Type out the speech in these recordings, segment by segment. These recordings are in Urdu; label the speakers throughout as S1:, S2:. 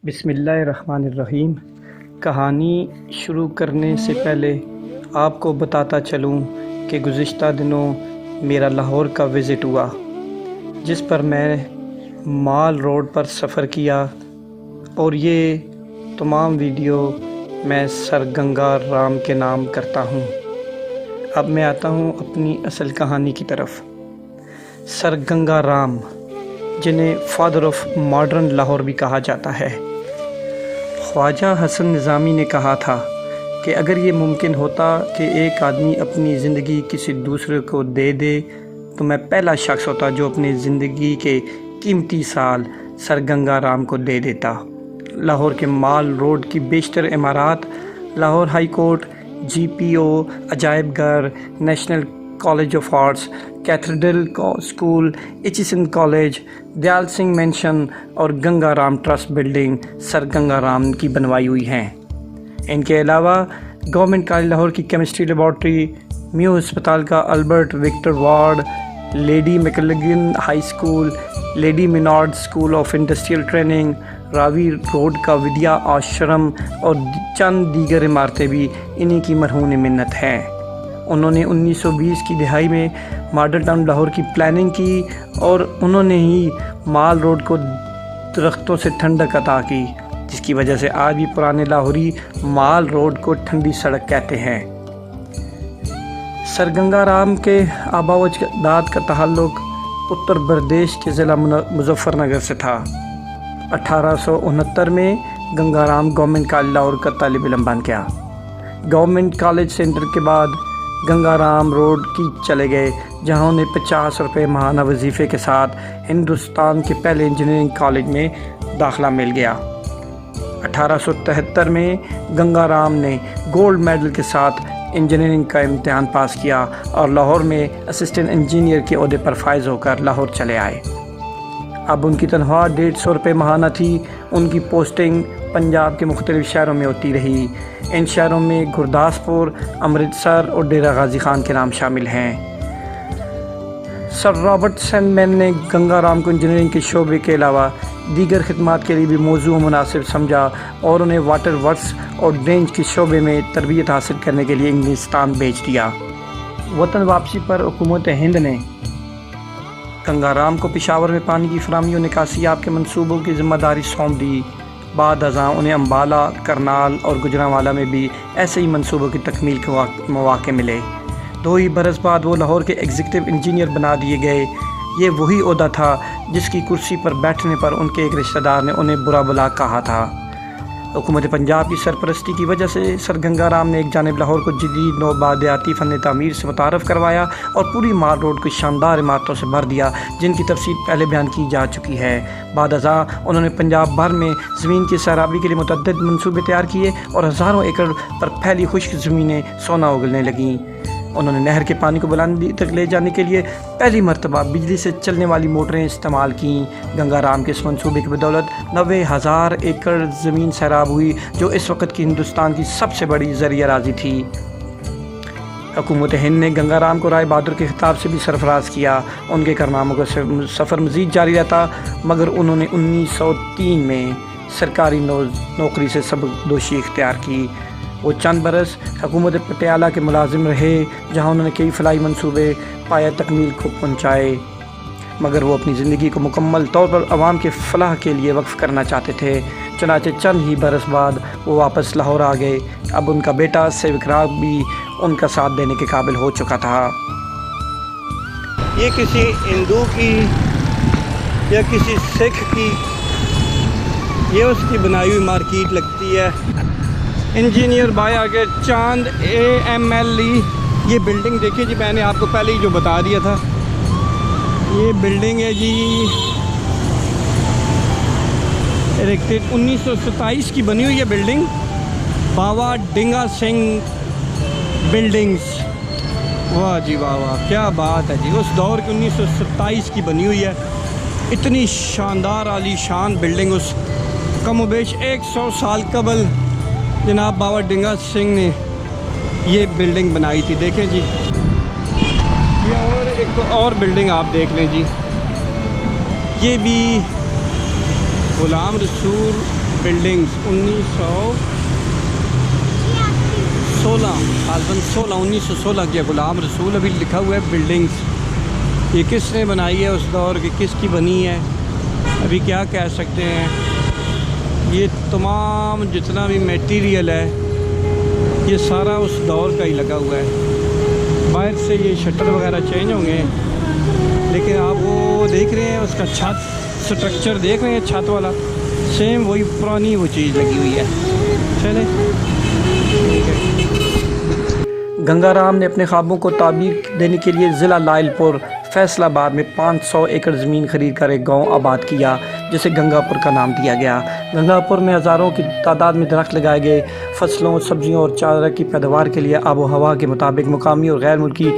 S1: بسم اللہ الرحمن الرحیم۔ کہانی شروع کرنے سے پہلے آپ کو بتاتا چلوں کہ گزشتہ دنوں میرا لاہور کا وزٹ ہوا، جس پر میں مال روڈ پر سفر کیا، اور یہ تمام ویڈیو میں سر گنگا رام کے نام کرتا ہوں۔ اب میں آتا ہوں اپنی اصل کہانی کی طرف۔ سر گنگا رام، جنہیں فادر آف ماڈرن لاہور بھی کہا جاتا ہے، خواجہ حسن نظامی نے کہا تھا کہ اگر یہ ممکن ہوتا کہ ایک آدمی اپنی زندگی کسی دوسرے کو دے دے تو میں پہلا شخص ہوتا جو اپنی زندگی کے قیمتی سال سر گنگا رام کو دے دیتا۔ لاہور کے مال روڈ کی بیشتر عمارات، لاہور ہائی کورٹ، جی پی او، عجائب گھر، national college of arts, cathedral school, Aitchison college, Dayal Singh mention اور گنگا رام ٹرسٹ بلڈنگ سر گنگا رام کی بنوائی ہوئی ہیں۔ ان کے علاوہ گورنمنٹ کالج لاہور کی کیمسٹری لیبارٹری، میو ہسپتال کا Albert Victor ward, lady McLagan high school, lady Maynard school of industrial training, Ravi road کا ودیا آشرم اور چند دیگر عمارتیں بھی انہی کی مرہون منت ہیں۔ انہوں نے 1920 کی دہائی میں ماڈل ٹاؤن لاہور کی پلاننگ کی، اور انہوں نے ہی مال روڈ کو درختوں سے ٹھنڈک عطا کی، جس کی وجہ سے آج بھی پرانے لاہوری مال روڈ کو ٹھنڈی سڑک کہتے ہیں۔ سر گنگا رام کے آباء و اجداد کا تعلق اتر پردیش کے ضلع مظفر نگر سے تھا۔ 1869 میں گنگا رام گورنمنٹ کالج لاہور کا طالب علم بن گیا۔ گورنمنٹ کالج سے انٹر کے بعد گنگا رام روڈ کی چلے گئے، جہاں انہیں 50 روپے ماہانہ وظیفے کے ساتھ ہندوستان کے پہلے انجینئرنگ کالج میں داخلہ مل گیا۔ 1873 میں گنگا رام نے گولڈ میڈل کے ساتھ انجینئرنگ کا امتحان پاس کیا اور لاہور میں اسسٹنٹ انجینئر کے عہدے پر فائز ہو کر لاہور چلے آئے۔ اب ان کی تنخواہ 150 روپے ماہانہ تھی۔ ان کی پوسٹنگ پنجاب کے مختلف شہروں میں ہوتی رہی۔ ان شہروں میں گرداسپور، امرتسر اور ڈیرہ غازی خان کے نام شامل ہیں۔ سر رابرٹ سین مین نے گنگا رام کو انجینئرنگ کے شعبے کے علاوہ دیگر خدمات کے لیے بھی موزوں مناسب سمجھا، اور انہیں واٹر ورکس اور ڈرینج کے شعبے میں تربیت حاصل کرنے کے لیے انگلستان بھیج دیا۔ وطن واپسی پر حکومت ہند نے گنگا رام کو پشاور میں پانی کی فراہمی اور نکاسیاب کے منصوبوں کی ذمہ داری سونپ دی۔ بعد ازاں انہیں امبالہ، کرنال اور گجرانوالہ میں بھی ایسے ہی منصوبوں کی تکمیل کے مواقع ملے۔ 2 ہی برس بعد وہ لاہور کے ایگزیکٹو انجینئر بنا دیے گئے۔ یہ وہی عہدہ تھا جس کی کرسی پر بیٹھنے پر ان کے ایک رشتہ دار نے انہیں برا بھلا کہا تھا۔ حکومت پنجاب کی سرپرستی کی وجہ سے سر گنگا رام نے ایک جانب لاہور کو جدید نوآبادیاتی فن تعمیر سے متعارف کروایا اور پوری مال روڈ کو شاندار عمارتوں سے بھر دیا، جن کی تفصیل پہلے بیان کی جا چکی ہے۔ بعد ازاں انہوں نے پنجاب بھر میں زمین کی سیرابی کے لیے متعدد منصوبے تیار کیے اور ہزاروں ایکڑ پر پھیلی خشک زمینیں سونا اگلنے لگیں۔ انہوں نے نہر کے پانی کو بلندی تک لے جانے کے لیے پہلی مرتبہ بجلی سے چلنے والی موٹریں استعمال کیں۔ گنگا رام کے اس منصوبے کی بدولت 90,000 ایکڑ زمین سیراب ہوئی، جو اس وقت کی ہندوستان کی سب سے بڑی زرعی اراضی تھی۔ حکومت ہند نے گنگا رام کو رائے بہادر کے خطاب سے بھی سرفراز کیا۔ ان کے کارناموں کا سفر مزید جاری رہتا، مگر انہوں نے 1903 میں سرکاری نوکری سے سبکدوشی اختیار کی۔ وہ چند برس حکومت پٹیالہ کے ملازم رہے، جہاں انہوں نے کئی فلاحی منصوبے پایہ تکمیل کو پہنچائے، مگر وہ اپنی زندگی کو مکمل طور پر عوام کے فلاح کے لیے وقف کرنا چاہتے تھے۔ چنانچہ چند ہی برس بعد وہ واپس لاہور آ گئے۔ اب ان کا بیٹا سیوک رام بھی ان کا ساتھ دینے کے قابل ہو چکا تھا۔ یہ کسی ہندو کی یا کسی سکھ کی، یہ اس کی بنائی ہوئی مارکیٹ لگتی ہے۔ انجینئر بھائی آگے چاند AML یہ بلڈنگ دیکھیے جی، میں نے آپ کو پہلے ہی جو بتا دیا تھا، یہ بلڈنگ ہے جی، اریکٹڈ 1927 کی بنی ہوئی ہے بلڈنگ، بابا ڈنگا سنگھ بلڈنگز۔ واہ جی واہ واہ، کیا بات ہے جی، اس دور کی 1927 کی بنی ہوئی ہے۔ اتنی شاندار عالی شان بلڈنگ، اس کم و بیش 100 سال قبل جناب بابا ڈنگا سنگھ نے یہ بلڈنگ بنائی تھی۔ دیکھیں جی، یہ اور ایک اور بلڈنگ آپ دیکھ لیں جی، یہ بھی غلام رسول بلڈنگز 1916 کی غلام رسول ابھی لکھا ہوا ہے بلڈنگز. یہ کس نے بنائی ہے، اس دور کی کس کی بنی ہے، ابھی کیا کہہ سکتے ہیں. یہ تمام جتنا بھی میٹیریل ہے یہ سارا اس دور کا ہی لگا ہوا ہے. باہر سے یہ شٹر وغیرہ چینج ہوں گے، لیکن آپ وہ دیکھ رہے ہیں اس کا چھت سٹرکچر دیکھ رہے ہیں، چھت والا سیم وہی پرانی وہ چیز لگی ہوئی ہے. چلے ٹھیک ہے. گنگا رام نے اپنے خوابوں کو تعبیر دینے کے لیے ضلع لائل پور فیصل آباد میں 500 ایکڑ زمین خرید کر ایک گاؤں آباد کیا جسے گنگا پور کا نام دیا گیا. گنگا پور میں ہزاروں کی تعداد میں درخت لگائے گئے. فصلوں، سبزیوں اور چارہ کی پیداوار کے لیے آب و ہوا کے مطابق مقامی اور غیر ملکی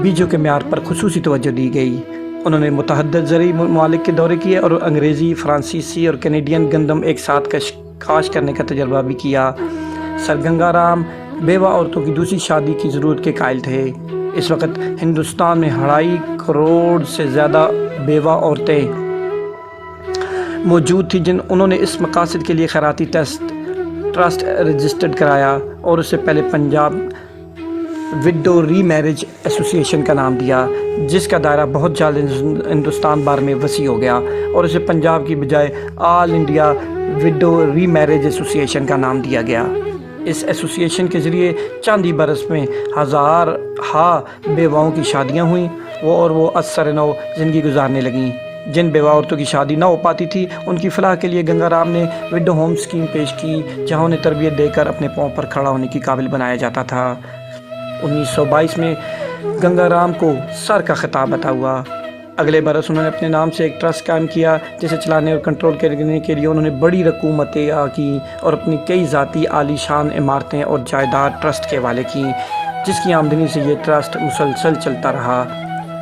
S1: بیجوں کے معیار پر خصوصی توجہ دی گئی. انہوں نے متعدد زرعی ممالک کے دورے کیے اور انگریزی، فرانسیسی اور کینیڈین گندم ایک ساتھ کاشت کرنے کا تجربہ بھی کیا. سر گنگا رام بیوہ عورتوں کی دوسری شادی کی ضرورت کے قائل تھے. اس وقت ہندوستان میں 2.5 کروڑ سے زیادہ بیوہ عورتیں موجود تھیں جن انہوں نے اس مقاصد کے لیے خیراتی ٹرسٹ رجسٹرڈ کرایا اور اسے پہلے پنجاب وڈو ری میرج ایسوسی ایشن کا نام دیا، جس کا دائرہ بہت جلد ہندوستان بھر میں وسیع ہو گیا اور اسے پنجاب کی بجائے آل انڈیا وڈو ری میرج ایسوسی ایشن کا نام دیا گیا. اس ایسوسی ایشن کے ذریعے چند ہی برس میں 1000 بیواؤں کی شادیاں ہوئیں وہ اثر نو زندگی گزارنے لگیں. جن بیوہ عورتوں کی شادی نہ ہو پاتی تھی ان کی فلاح کے لیے گنگا رام نے وڈو ہوم اسکیم پیش کی، جہاں انہیں تربیت دے کر اپنے پاؤں پر کھڑا ہونے کی قابل بنایا جاتا تھا. 1922 میں گنگا رام کو سر کا خطاب عطا ہوا. اگلے برس انہوں نے اپنے نام سے ایک ٹرسٹ قائم کیا جسے چلانے اور کنٹرول کرنے کے لیے انہوں نے بڑی رقوم عطیہ کی اور اپنی کئی ذاتی عالی شان عمارتیں اور جائیداد ٹرسٹ کے حوالے کی، جس کی آمدنی سے یہ ٹرسٹ مسلسل چلتا رہا.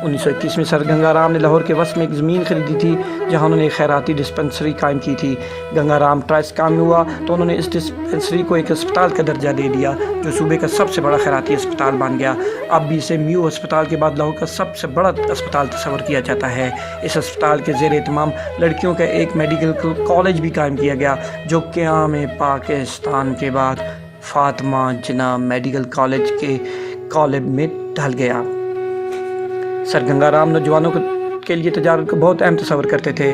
S1: 1921 میں سر گنگا رام نے لاہور کے وسط میں ایک زمین خریدی تھی جہاں انہوں نے ایک خیراتی ڈسپنسری قائم کی تھی. گنگا رام ٹرسٹ کام ہوا تو انہوں نے اس ڈسپنسری کو ایک اسپتال کا درجہ دے دیا جو صوبے کا سب سے بڑا خیراتی اسپتال بن گیا. اب بھی اسے میو اسپتال کے بعد لاہور کا سب سے بڑا اسپتال تصور کیا جاتا ہے. اس اسپتال کے زیر اہتمام لڑکیوں کا ایک میڈیکل کالج بھی قائم کیا گیا جو قیام پاکستان کے بعد فاطمہ جناح میڈیکل کالج کے قالب میں ڈھل گیا. سر گنگا رام نوجوانوں کے لیے تجارت کو بہت اہم تصور کرتے تھے.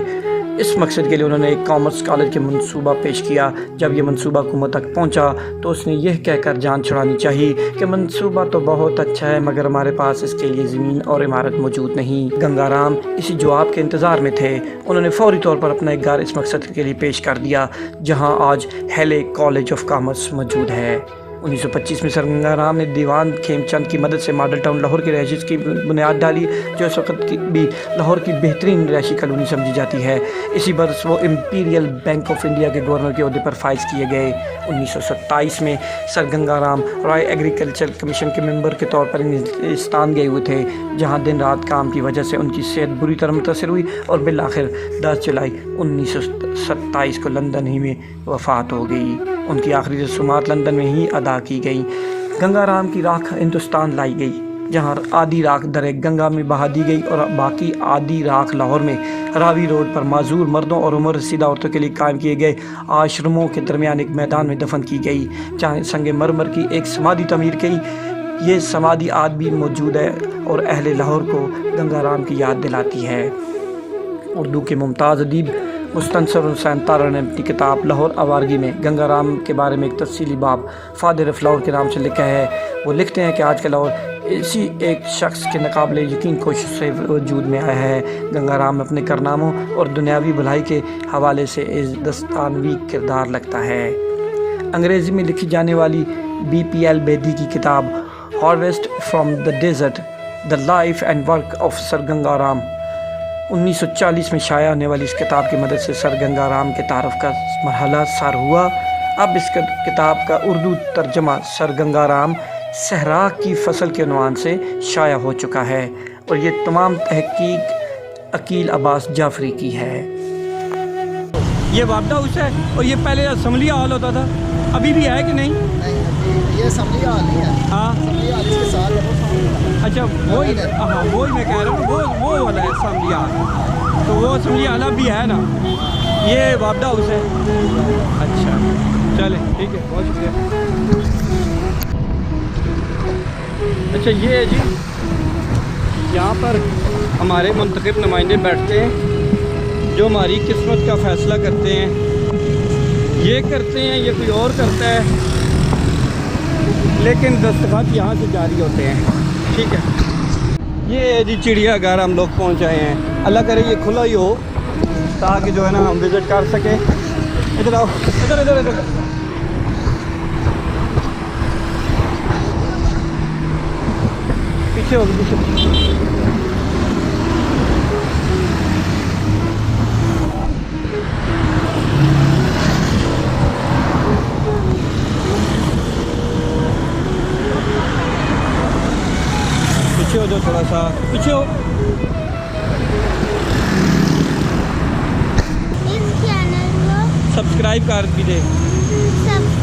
S1: اس مقصد کے لیے انہوں نے ایک کامرس کالج کے منصوبہ پیش کیا. جب یہ منصوبہ حکومت تک پہنچا تو اس نے یہ کہہ کر جان چھڑانی چاہی کہ منصوبہ تو بہت اچھا ہے مگر ہمارے پاس اس کے لیے زمین اور عمارت موجود نہیں. گنگا رام اسی جواب کے انتظار میں تھے. انہوں نے فوری طور پر اپنا ایک گھر اس مقصد کے لیے پیش کر دیا جہاں آج ہیلے کالج آف کامرس موجود ہے. 1925 میں سر گنگا رام نے دیوان کھیم چند کی مدد سے ماڈل ٹاؤن لاہور کی رہائش کی بنیاد ڈالی جو اس وقت بھی لاہور کی بہترین رہائشی کالونی سمجھی جاتی ہے. اسی برس وہ امپیریل بینک آف انڈیا کے گورنر کے عہدے پر فائز کیے گئے. 1927 میں سر گنگا رام رائے ایگریکلچر کمیشن کے ممبر کے طور پر ہندوستان گئے ہوئے تھے جہاں دن رات کام کی وجہ سے ان کی صحت بری طرح متاثر ہوئی اور بالآخر 10 جولائی 1927 کو لندن ہی میں وفات ہو گئی. ان کی آخری رسومات لندن میں ہی ادا کی گئیں. گنگا رام کی راکھ ہندوستان لائی گئی جہاں آدھی راکھ درے گنگا میں بہا دی گئی اور باقی آدھی راکھ لاہور میں راوی روڈ پر معذور مردوں اور عمر رسیدہ عورتوں کے لیے قائم کیے گئے آشرموں کے درمیان ایک میدان میں دفن کی گئی جہاں سنگ مرمر کی ایک سمادھی تعمیر کی. یہ سمادھی آج بھی موجود ہے اور اہل لاہور کو گنگا رام کی یاد دلاتی ہے. اردو کے ممتاز ادیب مستنصر حسین تارڑ نے اپنی کتاب لاہور آوارگی میں گنگا رام کے بارے میں ایک تفصیلی باب فادر آف لاہور کے نام سے لکھا ہے. وہ لکھتے ہیں کہ آج کا لاہور اسی ایک شخص کے ناقابل یقین کوشش سے وجود میں آیا ہے. گنگا رام اپنے کارناموں اور دنیاوی بھلائی کے حوالے سے دستانوی کردار لگتا ہے. انگریزی میں لکھی جانے والی BPL بیدی کی کتاب harvest from the desert the life and work of sir Ganga Ram 1940 میں شائع ہونے والی اس کتاب کی مدد سے سر گنگا رام کے تعارف کا مرحلہ سر ہوا. اب اس کتاب کا اردو ترجمہ سر گنگا رام صحرا کی فصل کے عنوان سے شائع ہو چکا ہے اور یہ تمام تحقیق عقیل عباس جعفری کی ہے. یہ وابدہ ہاؤس ہے اور یہ پہلے اسمبلی ہال ہوتا تھا، ابھی بھی ہے کہ نہیں؟
S2: یہ اسمبلی ہال نہیں ہے.
S1: ہاں
S2: اسمبلی ہال اس کے ساتھ ہے.
S1: اچھا وہی میں کہہ رہا ہوں وہ والا ہے اسمبلی ہال. تو وہ اسمبلی ہال اب بھی ہے نا؟ یہ وابڈا ہاؤس ہے. اچھا چلیں ٹھیک ہے, بہت شکریہ. اچھا یہ ہے جی, یہاں پر ہمارے منتخب نمائندے بیٹھتے ہیں جو ہماری قسمت کا فیصلہ کرتے ہیں. یہ کرتے ہیں, یہ کوئی اور کرتا ہے, لیکن دستخط یہاں سے جاری ہوتے ہیں. ٹھیک ہے, یہ ہے جی چڑیا گھر, ہم لوگ پہنچ آئے ہیں. اللہ کرے یہ کھلا ہی ہو تاکہ جو ہے نا ہم وزٹ کر سکیں. ادھر آؤ, ادھر ادھر ادھر. پیچھے ہوگی پیچھے. پیچھے ہو جاؤ, تھوڑا سا پیچھے ہو.
S3: اس چینل کو
S1: سبسکرائب کر بھی دے.
S3: سبسکرائب